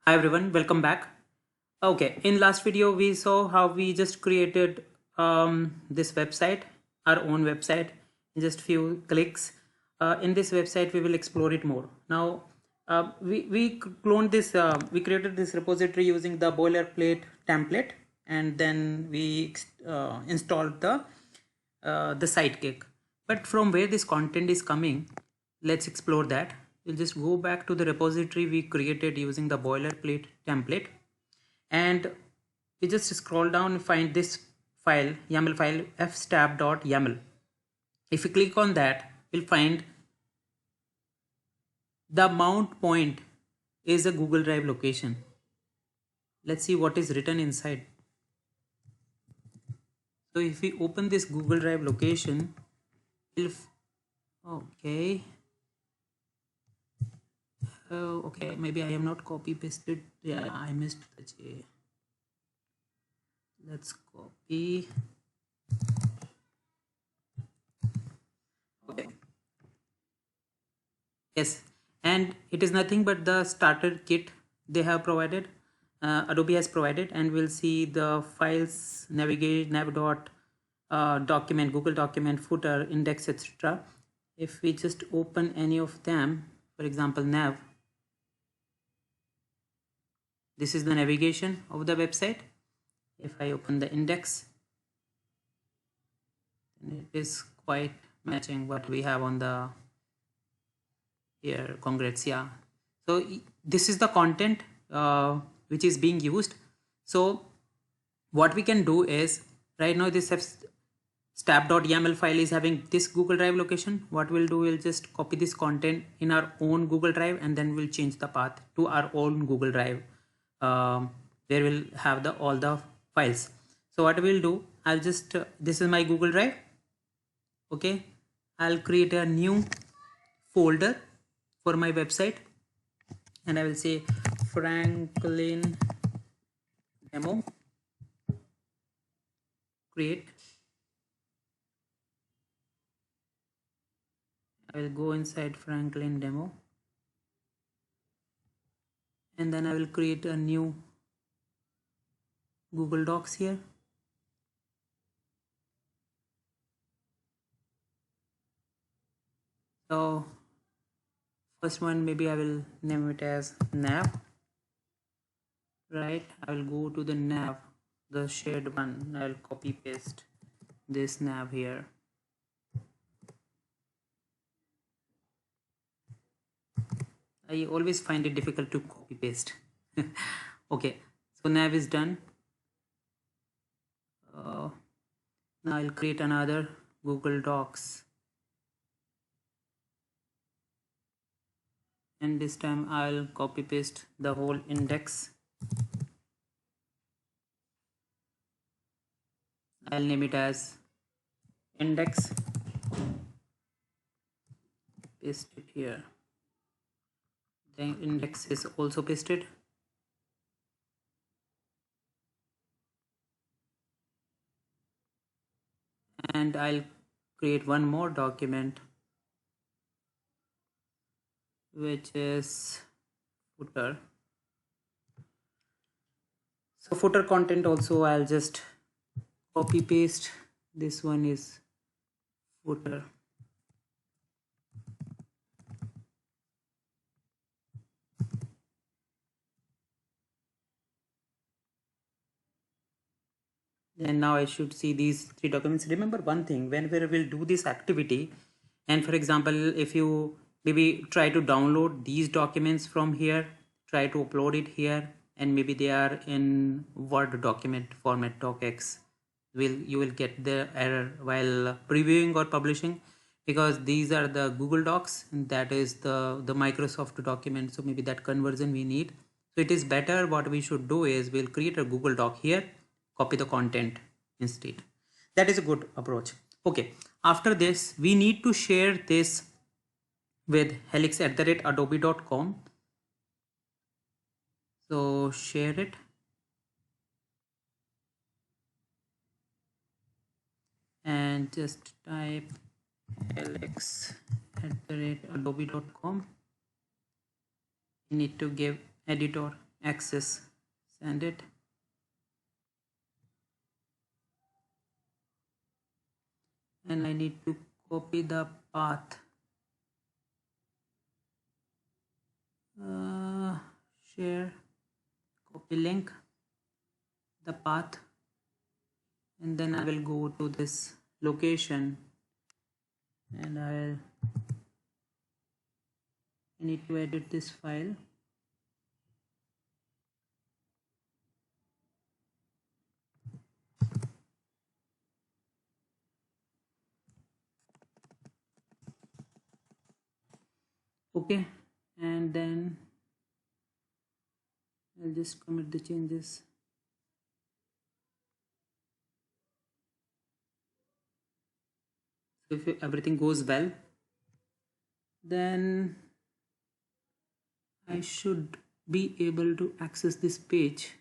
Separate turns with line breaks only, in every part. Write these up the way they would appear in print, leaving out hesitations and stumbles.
Hi everyone, welcome back. Okay, in last video we saw how we just created this website, our own website, in just few clicks. In this website we will explore it more. Now we cloned this, we created this repository using the boilerplate template, and then we installed the sidekick. But from where this content is coming, let's explore that. We'll just go back to the repository we created using the boilerplate template, and we just scroll down and find this file, YAML file, fstab.yaml. If we click on that, we'll find the mount point is a Google Drive location. Let's see what is written inside. So if we open this Google Drive location, okay. Oh, okay, maybe I have not copy pasted. Yeah, I missed the J. Let's copy. Okay. Yes, and it is nothing but the starter kit they have provided. Adobe has provided, and we'll see the files, navigate, document, Google document, footer, index, etc. If we just open any of them, for example, nav, this is the navigation of the website. If I open the index, then it is quite matching what we have on the here. Congrats, yeah. So this is the content which is being used. So what we can do is, right now this stab.yaml file is having this Google Drive location. What we'll do, we'll just copy this content in our own Google Drive, and then we'll change the path to our own Google Drive, where we'll have all the files. So what we'll do, I'll just this is my Google Drive. Okay, I'll create a new folder for my website, and I will say Franklin demo, create. I will go inside Franklin demo, and then I will create a new Google Docs here. So first one, maybe I will name it as nav, right? I will go to the nav, the shared one. I'll copy paste this nav here. I always find it difficult to copy paste. Okay, so nav is done. Now I'll create another Google Docs, and this time I'll copy paste the whole index. I'll name it as index, paste it here. The index is also pasted. And I'll create one more document, which is footer. So footer content also I'll just copy paste. This one is footer. And now I should see these three documents. Remember one thing, whenever we'll do this activity, and for example, if you maybe try to download these documents from here, try to upload it here, and maybe they are in Word document format, docx, you will get the error while previewing or publishing, because these are the Google Docs and that is the Microsoft document. So maybe that conversion we need. So it is better, what we should do is we'll create a Google Doc here, copy the content instead. That is a good approach. Okay, after this we need to share this with helix@adobe.com. So share it, and just type helix@adobe.com. You need to give editor access, send it. And I need to copy the path. Share, copy link, the path, and then I will go to this location and I need to edit this file. Okay, and then I'll just commit the changes. So if everything goes well, then I should be able to access this page.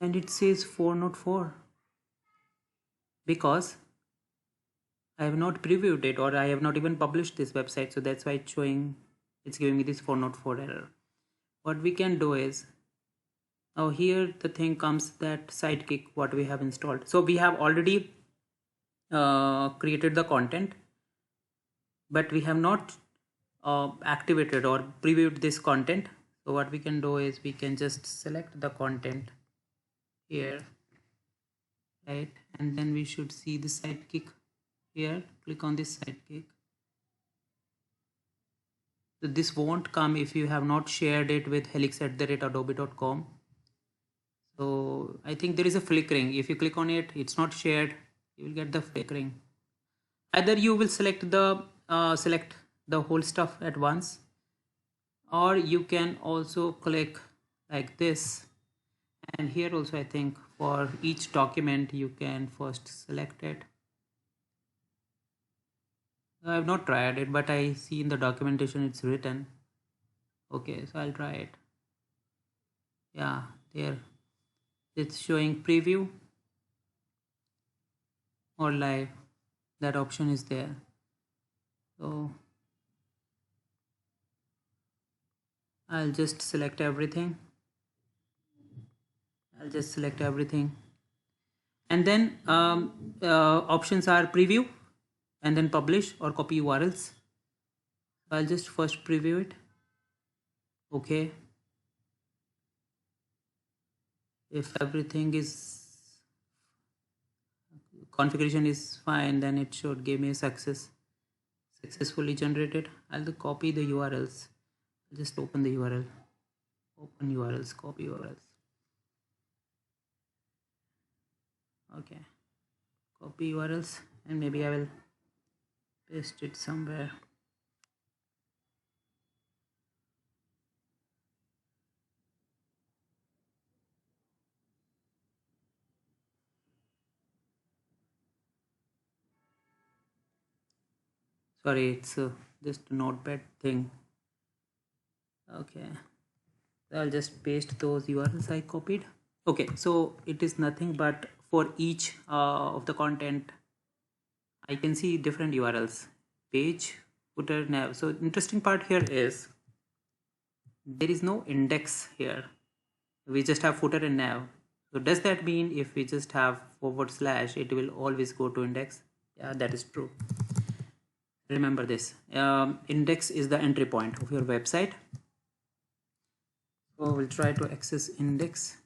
And it says 404 because I have not previewed it, or I have not even published this website, so that's why it's giving me this 404 error. What we can do is, now here the thing comes that Sidekick, what we have installed. So we have already created the content, but we have not activated or previewed this content. So what we can do is we can just select the content here, right? And then we should see the Sidekick here. Click on this Sidekick. So this won't come if you have not shared it with helix@adobe.com. So I think there is a flickering. If you click on it, it's not shared, you will get the flickering. Either you will select the whole stuff at once, or you can also click like this, and here also I think for each document you can first select it. I have not tried it, but I see in the documentation it's written. Okay, so I'll try it. Yeah, there it's showing preview or live. That option is there. So I'll just select everything. And then options are preview and then publish or copy URLs. I'll just first preview it. Okay. If everything is configuration is fine, then it should give me a successfully generated. I'll copy the URLs. I'll just open the URL. Open URLs, copy URLs. Okay. Copy URLs, and maybe I will paste it somewhere. Sorry, it's just a notepad thing. Okay, I'll just paste those URLs I copied. Okay, so it is nothing but for each of the content I can see different URLs, page, footer, nav. So interesting part here is there is no index here. We just have footer and nav. So does that mean if we just have / it will always go to index? Yeah, that is true. Remember this. Index is the entry point of your website. So we'll try to access index.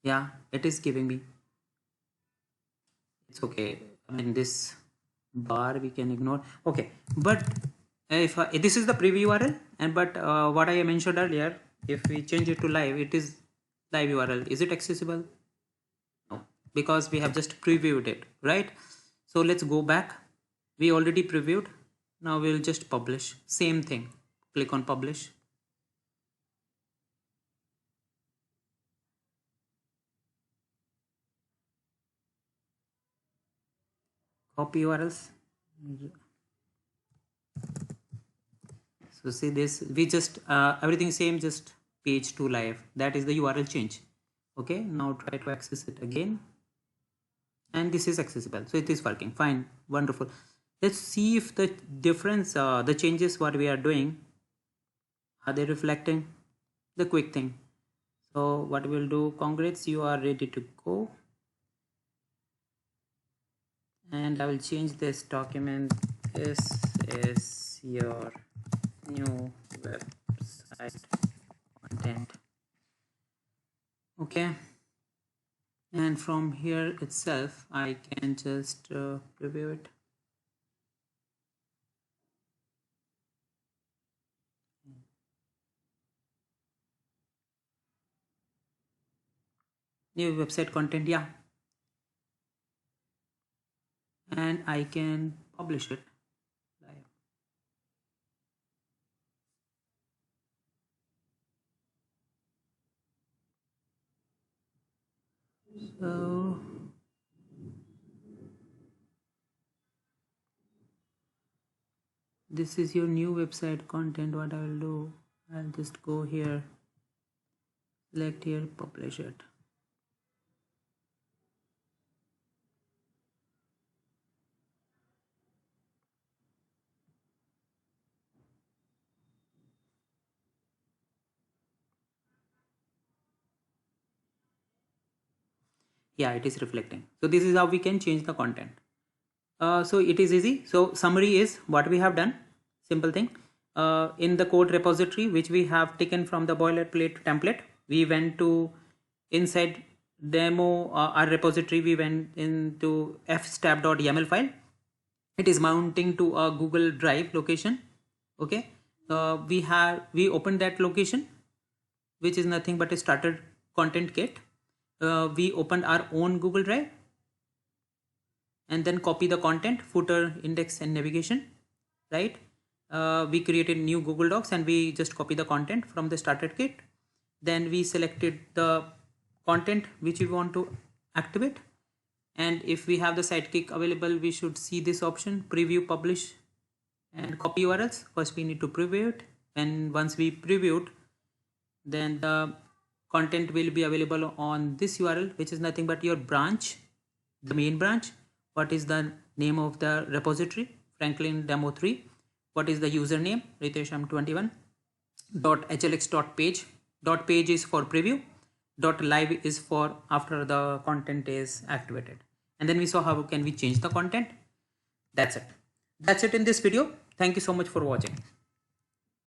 Yeah, it is giving me. It's okay. I mean, this bar we can ignore. Okay, but if this is the preview URL, and but what I mentioned earlier, if we change it to live, it is live URL. Is it accessible? No, because we have just previewed it, right? So let's go back. We already previewed. Now we'll just publish. Same thing. Click on publish. Copy URLs. So see this, we just everything same, just page 2 live. That is the URL change. Okay, now try to access it again. and this is accessible, so it is working fine. Wonderful. Let's see if the difference, the changes what we are doing, are they reflecting the quick thing. So what we'll do, congrats, you are ready to go. And I will change this document. This is your new website content. Okay, and from here itself I can just preview it. New website content, yeah, and I can publish it live. So this is your new website content. What I will do, I'll just go here, select here, publish it. Yeah, it is reflecting. So this is how we can change the content. So it is easy. So summary is what we have done. Simple thing. In the code repository, which we have taken from the boilerplate template, we went to inside demo our repository. We went into fstab.yaml file. It is mounting to a Google Drive location. Okay. We opened that location, which is nothing but a starter content kit. We opened our own Google Drive and then copy the content, footer, index and navigation, right? We created new Google Docs and we just copy the content from the starter kit. Then we selected the content which we want to activate, and if we have the sidekick available, we should see this option, preview, publish and copy URLs. First we need to preview it, and once we preview it, then the content will be available on this URL, which is nothing but your branch, the main branch. What is the name of the repository? Franklin demo 3. What is the username? RITESH21. .hlx.page. .page is for preview. .live is for after the content is activated. And then we saw how can we change the content. That's it. That's it in this video. Thank you so much for watching.